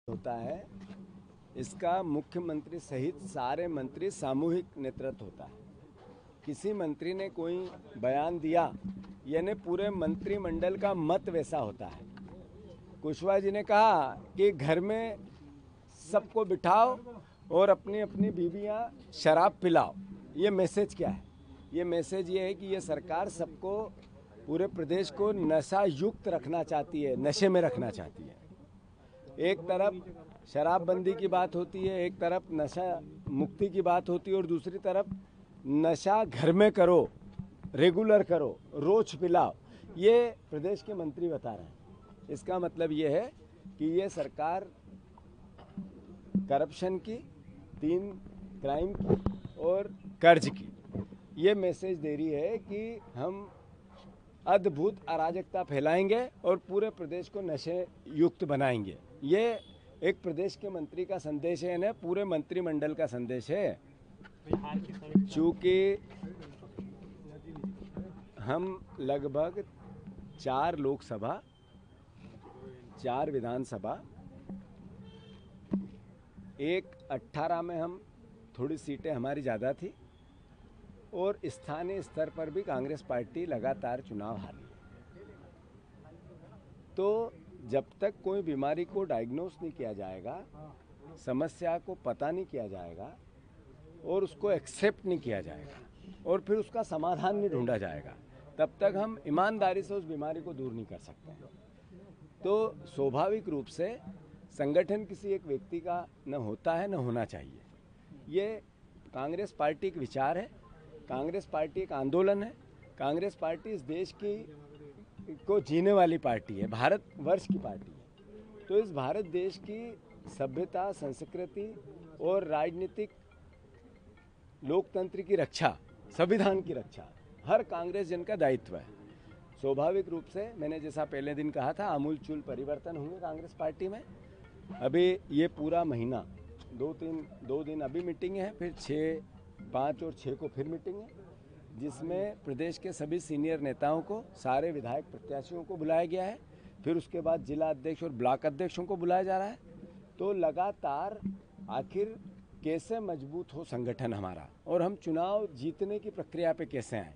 होता है, इसका मुख्यमंत्री सहित सारे मंत्री सामूहिक नेतृत्व होता है। किसी मंत्री ने कोई बयान दिया यानी पूरे मंत्रिमंडल का मत वैसा होता है। कुशवाहा जी ने कहा कि घर में सबको बिठाओ और अपनी अपनी बीवियां शराब पिलाओ। ये मैसेज क्या है? ये मैसेज ये है कि ये सरकार सबको, पूरे प्रदेश को नशा युक्त रखना चाहती है, नशे में रखना चाहती है। एक तरफ शराबबंदी की बात होती है, एक तरफ नशा मुक्ति की बात होती है और दूसरी तरफ नशा घर में करो, रेगुलर करो, रोज पिलाओ। ये प्रदेश के मंत्री बता रहे हैं। इसका मतलब ये है कि ये सरकार करप्शन की, 3 क्राइम की और कर्ज की ये मैसेज दे रही है कि हम अद्भुत अराजकता फैलाएंगे और पूरे प्रदेश को नशे युक्त बनाएंगे। ये एक प्रदेश के मंत्री का संदेश है, ना पूरे मंत्रिमंडल का संदेश है। चूँकि हम लगभग 4 लोकसभा, 4 विधानसभा, 18 में हम थोड़ी सीटें हमारी ज़्यादा थी और स्थानीय स्तर पर भी कांग्रेस पार्टी लगातार चुनाव हारी। तो जब तक कोई बीमारी को डायग्नोस नहीं किया जाएगा, समस्या को पता नहीं किया जाएगा और उसको एक्सेप्ट नहीं किया जाएगा और फिर उसका समाधान नहीं ढूंढा जाएगा, तब तक हम ईमानदारी से उस बीमारी को दूर नहीं कर सकते हैं। तो स्वाभाविक रूप से संगठन किसी एक व्यक्ति का न होता है न होना चाहिए। ये कांग्रेस पार्टी एक विचार है, कांग्रेस पार्टी एक आंदोलन है। कांग्रेस पार्टी इस देश की को जीने वाली पार्टी है, भारत वर्ष की पार्टी है। तो इस भारत देश की सभ्यता, संस्कृति और राजनीतिक लोकतंत्र की रक्षा, संविधान की रक्षा हर कांग्रेस जन का दायित्व है। स्वाभाविक रूप से मैंने जैसा पहले दिन कहा था, आमूलचूल परिवर्तन होंगे कांग्रेस पार्टी में। अभी ये पूरा महीना 2 दिन अभी मीटिंग है, फिर 6, 5 और 6 को फिर मीटिंग है, जिसमें प्रदेश के सभी सीनियर नेताओं को, सारे विधायक प्रत्याशियों को बुलाया गया है। फिर उसके बाद जिला अध्यक्ष और ब्लॉक अध्यक्षों को बुलाया जा रहा है। तो लगातार आखिर कैसे मजबूत हो संगठन हमारा और हम चुनाव जीतने की प्रक्रिया पे कैसे आए,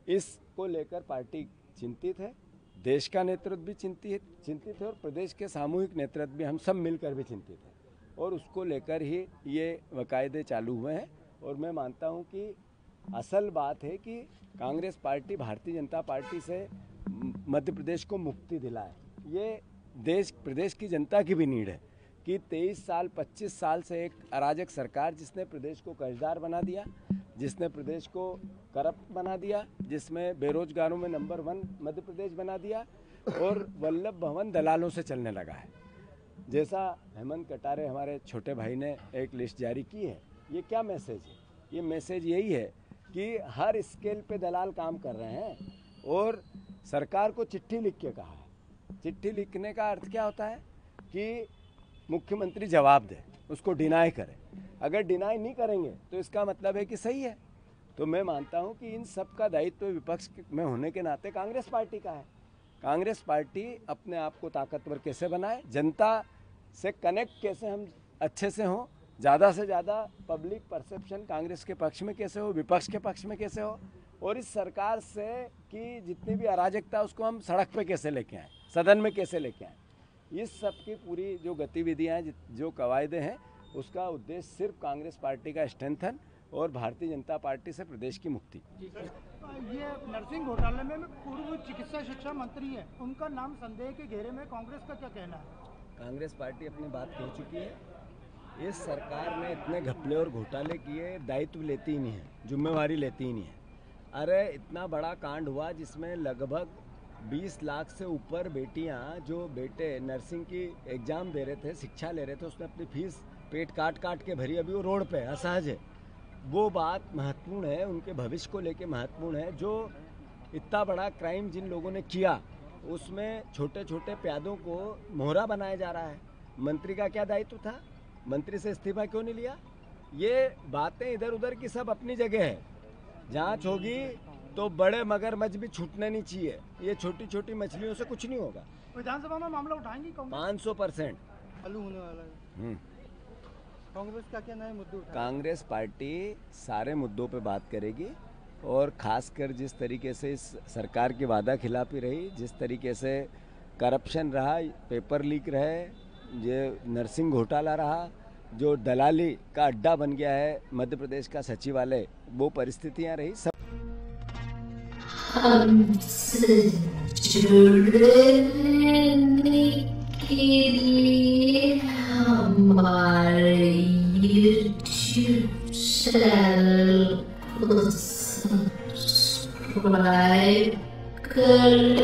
इसको लेकर पार्टी चिंतित है। देश का नेतृत्व भी चिंतित है और प्रदेश के सामूहिक नेतृत्व भी, हम सब मिलकर भी चिंतित है और उसको लेकर ही ये वकायदे चालू हुए हैं। और मैं मानता हूँ कि असल बात है कि कांग्रेस पार्टी भारतीय जनता पार्टी से मध्य प्रदेश को मुक्ति दिलाए। ये प्रदेश की जनता की भी नीड है कि 23 साल 25 साल से एक अराजक सरकार, जिसने प्रदेश को कर्जदार बना दिया, जिसने प्रदेश को करप्ट बना दिया, जिसमें बेरोजगारों में नंबर 1 मध्य प्रदेश बना दिया और वल्लभ भवन दलालों से चलने लगा है। जैसा हेमंत कटारे हमारे छोटे भाई ने एक लिस्ट जारी की है, ये क्या मैसेज है? ये मैसेज यही है कि हर स्केल पे दलाल काम कर रहे हैं और सरकार को चिट्ठी लिख के कहा है। चिट्ठी लिखने का अर्थ क्या होता है कि मुख्यमंत्री जवाब दे, उसको डिनाई करे। अगर डिनाई नहीं करेंगे तो इसका मतलब है कि सही है। तो मैं मानता हूं कि इन सब का दायित्व विपक्ष में होने के नाते कांग्रेस पार्टी का है। कांग्रेस पार्टी अपने आप को ताकतवर कैसे बनाए, जनता से कनेक्ट कैसे हम अच्छे से हों, ज़्यादा से ज़्यादा पब्लिक परसेप्शन कांग्रेस के पक्ष में कैसे हो, विपक्ष के पक्ष में कैसे हो, और इस सरकार से की जितनी भी अराजकता उसको हम सड़क पे कैसे लेके आएँ, सदन में कैसे लेके आएँ। इस सब की पूरी जो गतिविधियाँ हैं, जो कवायदे हैं, उसका उद्देश्य सिर्फ कांग्रेस पार्टी का स्ट्रेंथन और भारतीय जनता पार्टी से प्रदेश की मुक्ति। ये नर्सिंग घोटाले में पूर्व चिकित्सा शिक्षा मंत्री है, उनका नाम संदेह के घेरे में, कांग्रेस का क्या कहना है? कांग्रेस पार्टी अपनी बात कह चुकी है। इस सरकार ने इतने घपले और घोटाले किए, दायित्व लेती ही नहीं है, जिम्मेवारी लेती ही नहीं है। अरे इतना बड़ा कांड हुआ जिसमें लगभग 20 लाख से ऊपर बेटियां, जो बेटे नर्सिंग की एग्ज़ाम दे रहे थे, शिक्षा ले रहे थे, उसने अपनी फीस पेट काट के भरी। अभी वो रोड पे असहज है। वो बात महत्वपूर्ण है, उनके भविष्य को लेके महत्वपूर्ण है। जो इतना बड़ा क्राइम जिन लोगों ने किया, उसमें छोटे छोटे प्यादों को मोहरा बनाया जा रहा है। मंत्री का क्या दायित्व था? मंत्री से इस्तीफा क्यों नहीं लिया? ये बातें इधर उधर की सब अपनी जगह है। जांच होगी तो बड़े मगरमच्छ भी छूटने नहीं चाहिए। ये छोटी छोटी मछलियों से कुछ नहीं होगा। विधानसभा में मामला उठाएंगी कांग्रेस? 500%। चालू होने वाला है। कांग्रेस का क्या नए मुद्दे उठाए? कांग्रेस पार्टी सारे मुद्दों पे बात करेगी और खासकर जिस तरीके से इस सरकार की वादा खिलाफी रही, जिस तरीके से करप्शन रहा, पेपर लीक रहे, ये नरसिंह घोटाला रहा, जो दलाली का अड्डा बन गया है मध्य प्रदेश का सचिवालय, वो परिस्थितियां रही सब। हमसे जुड़ने के लिए हमारे YouTube चैनल को सब्सक्राइब कर